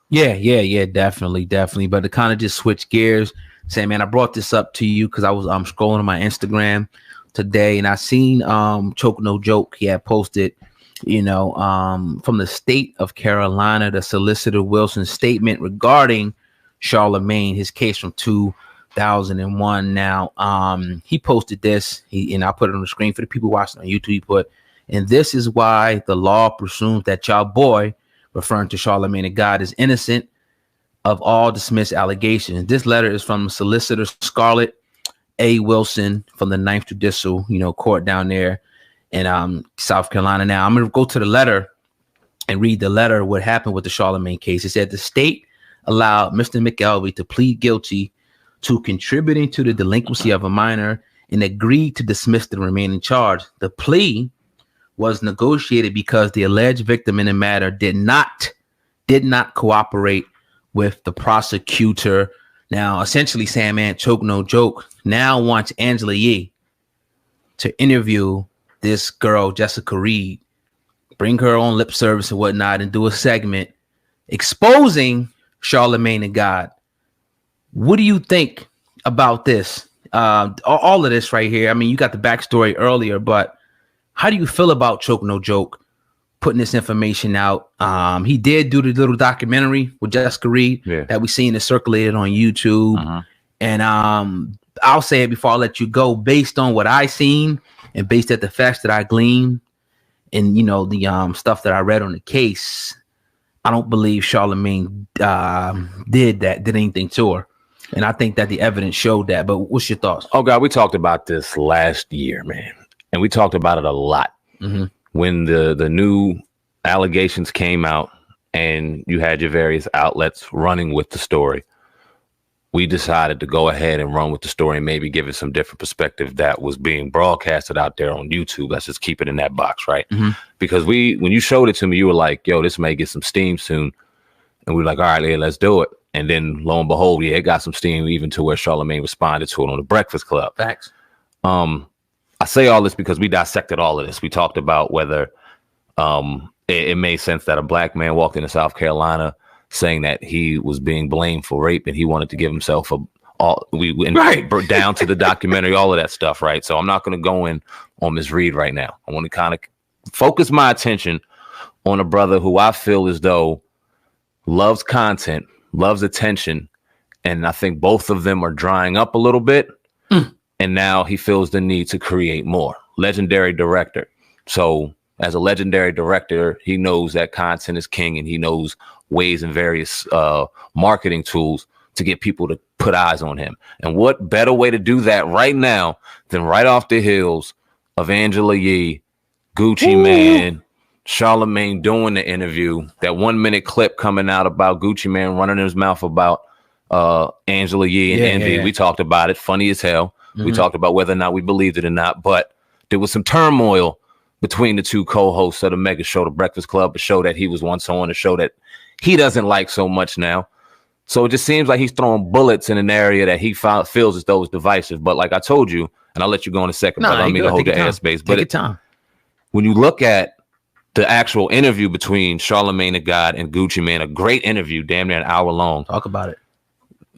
Yeah, definitely. But to kind of just switch gears, say, man, I brought this up to you because I was scrolling on my Instagram today and I seen Choke No Joke. He had posted, from the state of Carolina, the Solicitor Wilson's statement regarding Charlamagne, his case from 2001. Now, he posted this, and I'll put it on the screen for the people watching on YouTube. He put, and this is why the law presumes that y'all boy, referring to Charlamagne the God, is innocent of all dismissed allegations. This letter is from Solicitor Scarlett A. Wilson from the 9th Judicial, court down there in South Carolina. Now, I'm going to go to the letter and read the letter, what happened with the Charlamagne case. It said the state allowed Mr. McElvey to plead guilty to contributing to the delinquency of a minor and agreed to dismiss the remaining charge. The plea was negotiated because the alleged victim in the matter did not cooperate with the prosecutor. Now, essentially, saying, man, Choke No Joke now wants Angela Yee to interview this girl, Jessica Reed, bring her on lip service and whatnot, and do a segment exposing Charlamagne the God. What do you think about this? All of this right here. I mean, you got the backstory earlier, but how do you feel about Choke No Joke putting this information out? He did do the little documentary with Jessica Reed that we seen it circulated on YouTube. And I'll say it before I let you go, based on what I seen and based at the facts that I gleaned and, the stuff that I read on the case, I don't believe Charlamagne did anything to her. And I think that the evidence showed that. But what's your thoughts? Oh, God, we talked about this last year, man. And we talked about it a lot. When the new allegations came out and you had your various outlets running with the story, we decided to go ahead and run with the story and maybe give it some different perspective that was being broadcasted out there on YouTube. Let's just keep it in that box, right? Because when you showed it to me, you were like, yo, this may get some steam soon. And we were like, all right, yeah, let's do it. And then lo and behold, it got some steam, even to where Charlamagne responded to it on the Breakfast Club. Facts. I say all this because we dissected all of this. We talked about whether it made sense that a black man walked into South Carolina saying that he was being blamed for rape and he wanted to give himself down to the documentary, all of that stuff, right? So I'm not going to go in on Ms. Reed right now. I want to kind of focus my attention on a brother who I feel as though loves content, loves attention, and I think both of them are drying up a little bit. And now he feels the need to create more. Legendary director. So as a legendary director, he knows that content is king and he knows ways and various marketing tools to get people to put eyes on him. And what better way to do that right now than right off the heels of Angela Yee, Gucci Mane, Charlamagne doing the interview, that 1 minute clip coming out about Gucci Mane running his mouth about Angela Yee and Envy. Yeah. We talked about it. Funny as hell. We talked about whether or not we believed it or not, but there was some turmoil between the two co-hosts of the mega show, The Breakfast Club, a show that he was once on, a show that he doesn't like so much now. So it just seems like he's throwing bullets in an area that he feels as though is divisive. But like I told you, and I'll let you go in a second, but I don't mean to hold your airspace. But take your time. When you look at the actual interview between Charlamagne the God and Gucci Mane, a great interview, damn near an hour long. Talk about it.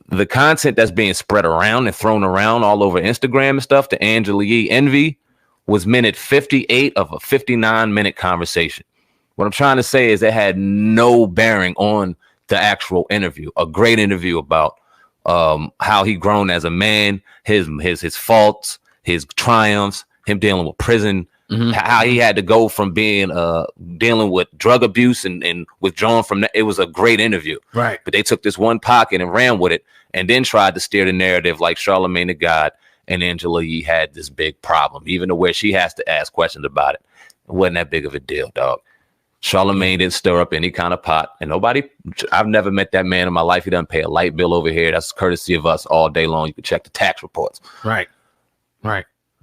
The content that's being spread around and thrown around all over Instagram and stuff to Angela Yee Envy was minute 58 of a 59-minute conversation. What I'm trying to say is it had no bearing on the actual interview. A great interview about how he grown as a man, his faults, his triumphs, him dealing with prison, how he had to go from being dealing with drug abuse and withdrawn from that. It was a great interview. Right. But they took this one pocket and ran with it and then tried to steer the narrative like Charlamagne the God and Angela Yee had this big problem, even to where she has to ask questions about it. It wasn't that big of a deal, dog. Charlamagne didn't stir up any kind of pot, and I've never met that man in my life. He doesn't pay a light bill over here. That's courtesy of us all day long. You can check the tax reports. Right.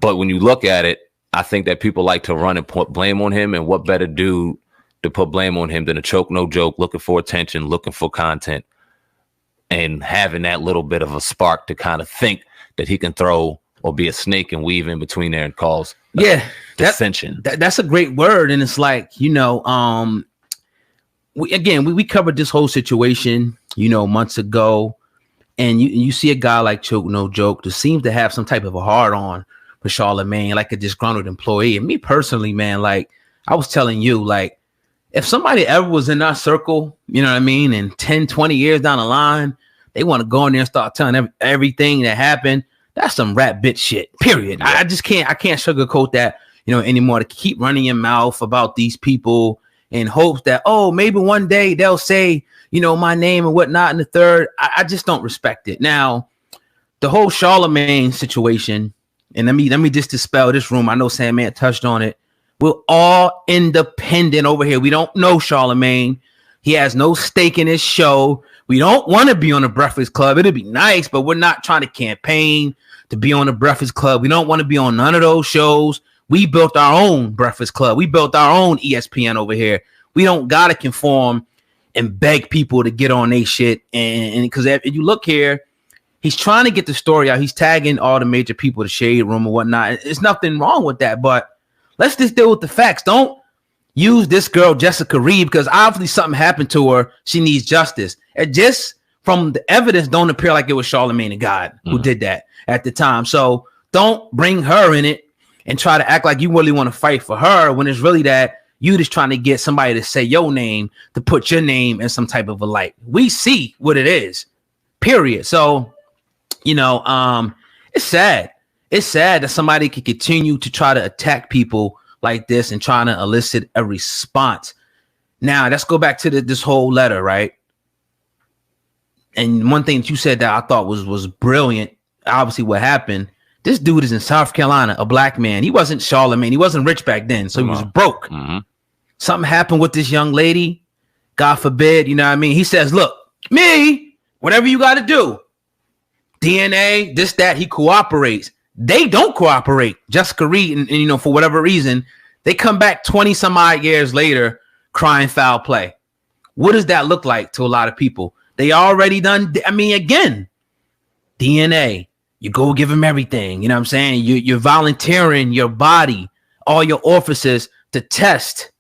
But when you look at it, I think that people like to run and put blame on him, and what better dude to put blame on him than a Choke No Joke, looking for attention, looking for content, and having that little bit of a spark to kind of think that he can throw or be a snake and weave in between there and cause dissension. That's a great word. And it's like, we covered this whole situation, months ago, and you see a guy like Choke No Joke that seems to have some type of a hard on for Charlamagne, like a disgruntled employee. And me personally, man, like I was telling you, like if somebody ever was in our circle, you know what I mean, and 10, 20 years down the line, they want to go in there and start telling everything that happened. That's some rat bitch shit, period. Yeah. I can't sugarcoat that, anymore, to keep running your mouth about these people in hopes that, oh, maybe one day they'll say, my name and whatnot in the third. I just don't respect it. Now, the whole Charlamagne situation, and let me just dispel this rumor. I know Sandman touched on it. We're all independent over here. We don't know Charlamagne. He has no stake in his show. We don't want to be on the Breakfast Club. It'd be nice, but we're not trying to campaign to be on the Breakfast Club. We don't want to be on none of those shows. We built our own Breakfast Club. We built our own ESPN over here. We don't got to conform and beg people to get on their shit. And because if you look here, he's trying to get the story out. He's tagging all the major people, the Shade Room and whatnot. There's nothing wrong with that, but let's just deal with the facts. Don't use this girl, Jessica Reed, because obviously something happened to her. She needs justice. And just from the evidence, don't appear like it was Charlamagne the God who did that at the time. So don't bring her in it and try to act like you really want to fight for her when it's really that you just trying to get somebody to say your name, to put your name in some type of a light. We see what it is, period. So, it's sad. It's sad that somebody can continue to try to attack people like this and trying to elicit a response. Now, let's go back to this whole letter, right? And one thing that you said that I thought was brilliant, obviously what happened, this dude is in South Carolina, a black man. He wasn't Charlamagne. He wasn't rich back then, so he was broke. Something happened with this young lady. God forbid, you know what I mean? He says, look, me, whatever you got to do, DNA, this, that, he cooperates. They don't cooperate. Jessica Reed, and for whatever reason, they come back 20 some odd years later crying foul play. What does that look like to a lot of people? They already done. I mean, again, DNA, you go give them everything. You know what I'm saying? You're volunteering your body, all your orifices to test.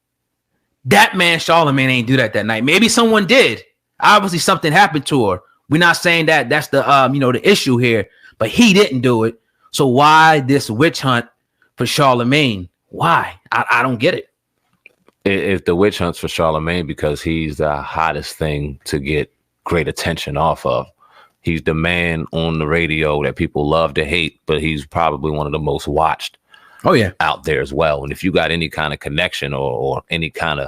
That man, Charlamagne, ain't do that night. Maybe someone did. Obviously, something happened to her. We're not saying that that's the the issue here, but he didn't do it. So why this witch hunt for Charlamagne? Why? I don't get it. If the witch hunt's for Charlamagne because he's the hottest thing to get great attention off of. He's the man on the radio that people love to hate, but he's probably one of the most watched out there as well. And if you got any kind of connection or any kind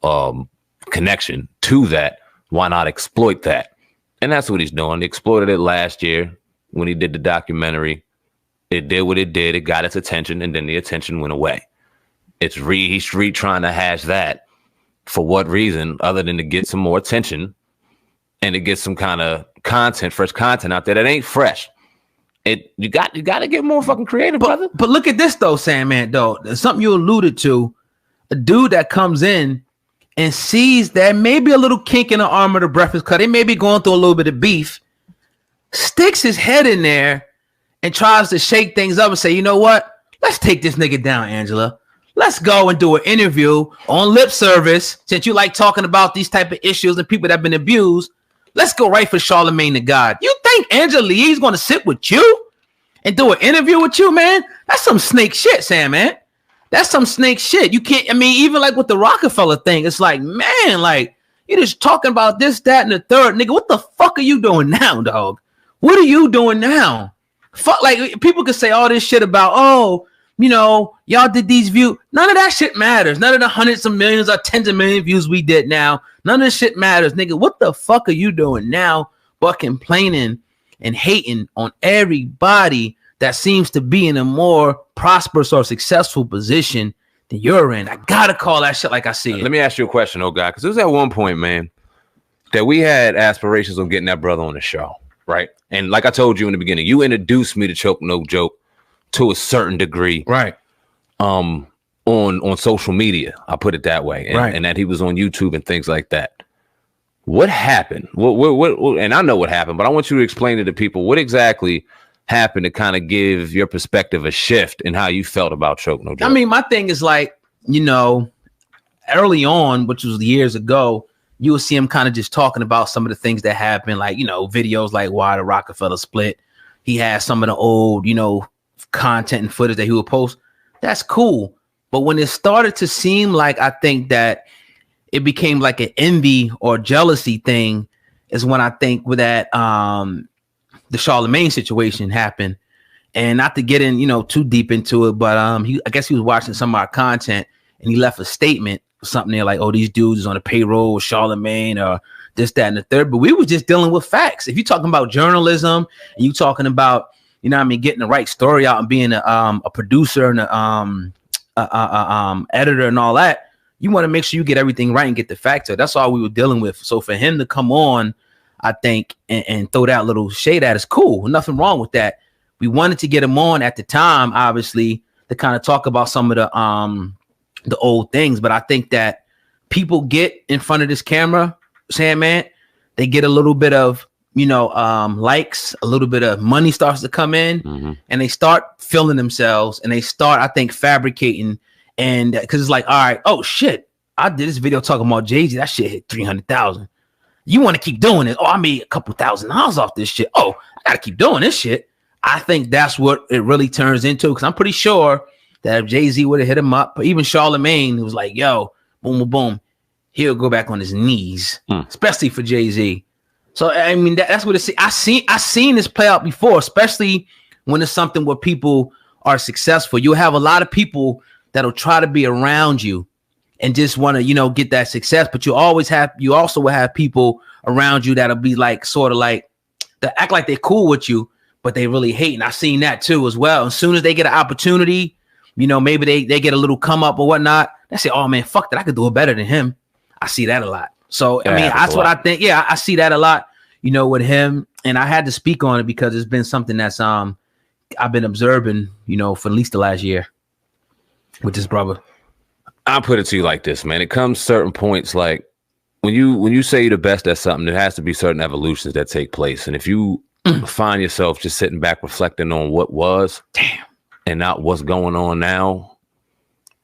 of connection to that, why not exploit that? And that's what he's doing. He exploited it last year when he did the documentary. It did what it did. It got its attention, and then the attention went away. He's trying to hash that for what reason other than to get some more attention and to get some kind of fresh content out there that ain't fresh. You got to get more fucking creative, brother. But look at this though, Sandman, though. There's something you alluded to. A dude that comes in and sees that maybe a little kink in the arm of the Breakfast Club. They may be going through a little bit of beef, sticks his head in there and tries to shake things up and say, you know what? Let's take this nigga down, Angela. Let's go and do an interview on lip service. Since you like talking about these type of issues and people that have been abused, let's go right for Charlamagne the God. You think Angela Lee's going to sit with you and do an interview with you, man? That's some snake shit, Sam, man. That's some snake shit. You can't, even like with the Rockefeller thing, it's like, man, like, you're just talking about this, that, and the third. Nigga, what the fuck are you doing now, dog? What are you doing now? Fuck, like, people could say all this shit about, y'all did these views. None of that shit matters. None of the hundreds of millions or tens of million views we did now. None of this shit matters, nigga. What the fuck are you doing now but complaining and hating on everybody that seems to be in a more prosperous or successful position than you're in? I gotta call that shit like I see it. Let me ask you a question, oh God, because it was at one point, man, that we had aspirations of getting that brother on the show, right? And like I told you in the beginning, you introduced me to Choke No Joke to a certain degree, right? On social media, I'll put it that way, and that he was on YouTube and things like that. What happened? What? And I know what happened, but I want you to explain to the people what exactly happened to kind of give your perspective a shift in how you felt about Choke No Joke. I mean, my thing is like, early on, which was years ago, you will see him kind of just talking about some of the things that happened, like, videos like why the Rockefeller split. He has some of the old, content and footage that he would post. That's cool. But when it started to seem like, I think that it became like an envy or jealousy thing is when I think with that the Charlamagne situation happened. And not to get in, too deep into it, but I guess he was watching some of our content and he left a statement or something there like, oh, these dudes is on the payroll with Charlamagne or this, that, and the third. But we were just dealing with facts. If you're talking about journalism and you talking about, getting the right story out and being a producer and editor and all that, you want to make sure you get everything right and get the facts. That's all we were dealing with. So for him to come on, I think, and throw that little shade at us, cool. Nothing wrong with that. We wanted to get him on at the time, obviously, to kind of talk about some of the old things. But I think that people get in front of this camera, Sandman, they get a little bit of, likes, a little bit of money starts to come in, and they start feeling themselves, and they start, I think, fabricating. And because it's like, all right, oh shit, I did this video talking about Jay-Z. That shit hit 300,000. You want to keep doing it? Oh, I made a couple $1,000s off this shit. Oh, I gotta keep doing this shit. I think that's what it really turns into, because I'm pretty sure that if Jay-Z would have hit him up, or even Charlamagne, who was like, yo, boom, boom, boom, he'll go back on his knees, especially for Jay-Z. So, I mean, that's what it's. I seen this play out before, especially when it's something where people are successful. You'll have a lot of people that'll try to be around you and just want to, get that success. But you also will have people around you that'll be like, sort of like, they act like they're cool with you, but they really hate. And I've seen that too as well. As soon as they get an opportunity, maybe they get a little come up or whatnot, they say, oh man, fuck that, I could do it better than him. I see that a lot. So, I mean, that's what I think. Yeah, I see that a lot, with him. And I had to speak on it because it's been something that's I've been observing, for at least the last year with this brother. I'll put it to you like this, man. It comes certain points, like when you say you're the best at something, there has to be certain evolutions that take place. And if you find yourself just sitting back reflecting on what was, and not what's going on now,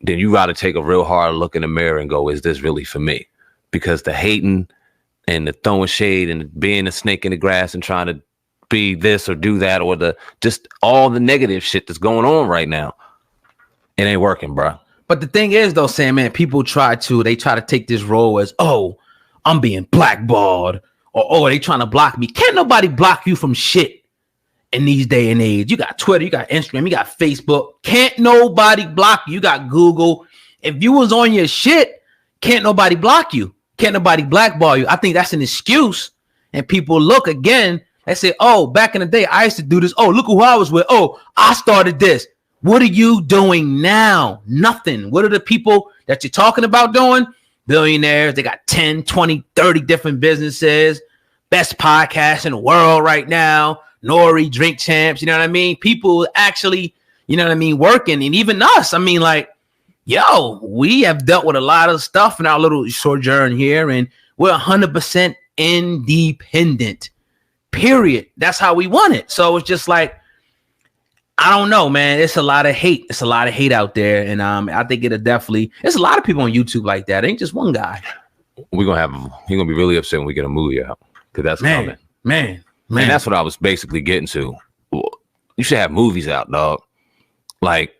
then you got to take a real hard look in the mirror and go, is this really for me? Because the hating and the throwing shade and being a snake in the grass and trying to be this or do that, or the just all the negative shit that's going on right now, it ain't working, bro. But the thing is, though, Sam, man, people try to take this role as, oh, I'm being blackballed, or oh, they trying to block me. Can't nobody block you from shit in these day and age. You got Twitter, you got Instagram, you got Facebook. Can't nobody block you. You got Google. If you was on your shit, can't nobody block you. Can't nobody blackball you. I think that's an excuse. And people look again, they say, oh, back in the day, I used to do this. Oh, look who I was with. Oh, I started this. What are you doing now? Nothing. What are the people that you're talking about doing? Billionaires. They got 10, 20, 30 different businesses. Best podcast in the world right now. Nori, Drink Champs. You know what I mean? People actually, working. And even us. I mean, like, yo, we have dealt with a lot of stuff in our little sojourn here. And we're 100% independent. Period. That's how we want it. So it's just like, I don't know, man. It's a lot of hate. It's a lot of hate out there. And I think there's a lot of people on YouTube like that. It ain't just one guy. He's gonna be really upset when we get a movie out, because that's coming. Man, that's what I was basically getting to. You should have movies out, dog. Like,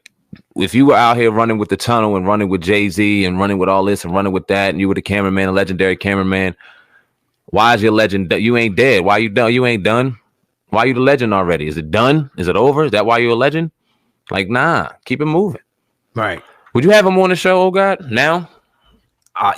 if you were out here running with the tunnel and running with Jay-Z and running with all this and running with that, and you were the cameraman, a legendary cameraman, why is your legend that you ain't dead? Why you done? You ain't done? Why are you the legend already? Is it done? Is it over? Is that why you're a legend? Like, nah, keep it moving. Right. Would you have him on the show, oh God, now?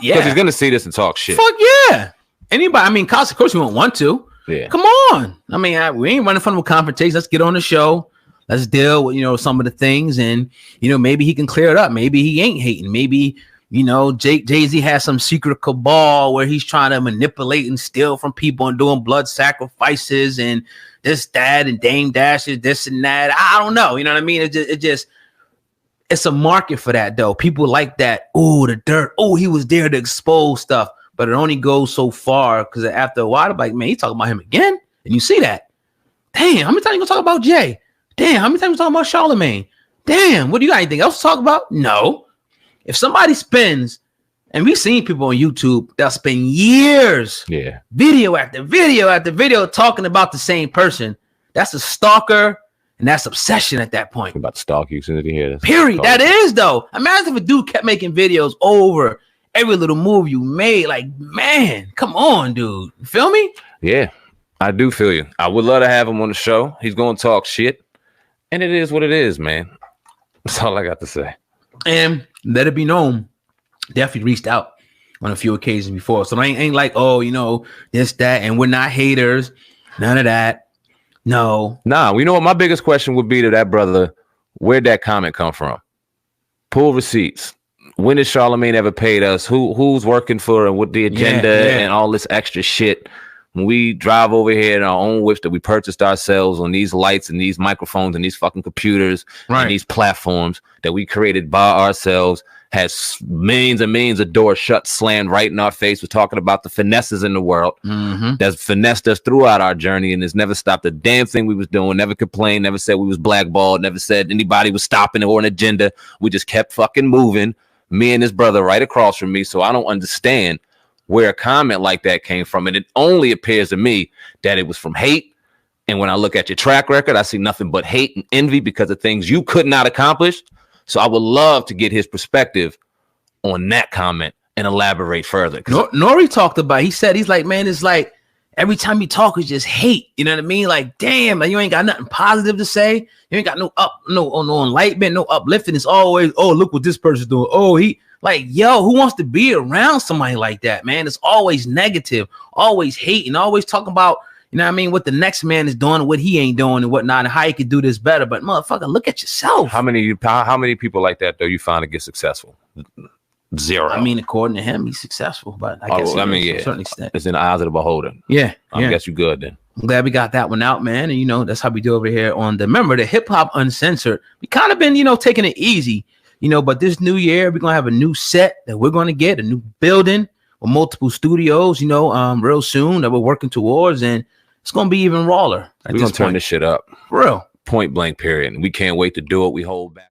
Yeah. Because he's going to see this and talk shit. Fuck yeah. Anybody, I mean, of course we won't want to. Yeah. Come on. I mean, we ain't running from a confrontation. Let's get on the show. Let's deal with, some of the things. And, maybe he can clear it up. Maybe he ain't hating. Maybe, Jay-Z has some secret cabal where he's trying to manipulate and steal from people and doing blood sacrifices and this, that, and Dame Dashes, this and that. I don't know. You know what I mean? It's a market for that, though. People like that. Oh, the dirt. Oh, he was there to expose stuff. But it only goes so far, because after a while, I'm like, man, he's talking about him again. And you see that. Damn, how many times you gonna talk about Jay? Damn, how many times you talking about Charlamagne? Damn, what do you got? Anything else to talk about? No. If somebody spends And we've seen people on YouTube that spend years, video after video after video, talking about the same person. That's a stalker, and that's obsession at that point. I'm about to stalk you as soon as you hear this. Period. That is, though. Imagine if a dude kept making videos over every little move you made. Like, man, come on, dude. You feel me? Yeah, I do feel you. I would love to have him on the show. He's going to talk shit. And it is what it is, man. That's all I got to say. And let it be known, definitely reached out on a few occasions before. So I ain't like, oh, you know, this, that, and we're not haters. None of that. No. Nah, you know what my biggest question would be to that brother, where'd that comment come from? Pull receipts. When did Charlamagne ever paid us? Who's working for and what the agenda and all this extra shit? When we drive over here in our own whips that we purchased ourselves on these lights and these microphones and these fucking computers and these platforms that we created by ourselves, has millions and millions of doors shut, slammed right in our face. We're talking about the finesses in the world that's finessed us throughout our journey and has never stopped a damn thing we was doing, never complained, never said we was blackballed, never said anybody was stopping or an agenda. We just kept fucking moving, me and his brother right across from me. So I don't understand where a comment like that came from. And it only appears to me that it was from hate. And when I look at your track record, I see nothing but hate and envy because of things you could not accomplish. So I would love to get his perspective on that comment and elaborate further. Nori talked about, he's like, man, it's like every time you talk, it's just hate. You know what I mean? Like, damn, like, you ain't got nothing positive to say. You ain't got no enlightenment, no uplifting. It's always, oh, look what this person's doing. Oh, like, yo, who wants to be around somebody like that, man? It's always negative, always hating, always talking about, you know what I mean, what the next man is doing and what he ain't doing and whatnot and how he could do this better. But motherfucker, look at yourself. How many people like that, though, you find to get successful? Zero. I mean, according to him, he's successful, but I guess to a certain extent. It's in the eyes of the beholder. Yeah. I guess you're good then. I'm glad we got that one out, man. And, you know, that's how we do over here on the Hip Hop Uncensored. We kind of been, you know, taking it easy. You know, but this new year, we're going to have a new set that we're going to get, a new building with multiple studios, you know, real soon that we're working towards. And it's going to be even rawer. We're going to turn this shit up. For real. Point blank, period. And we can't wait to do it. We hold back.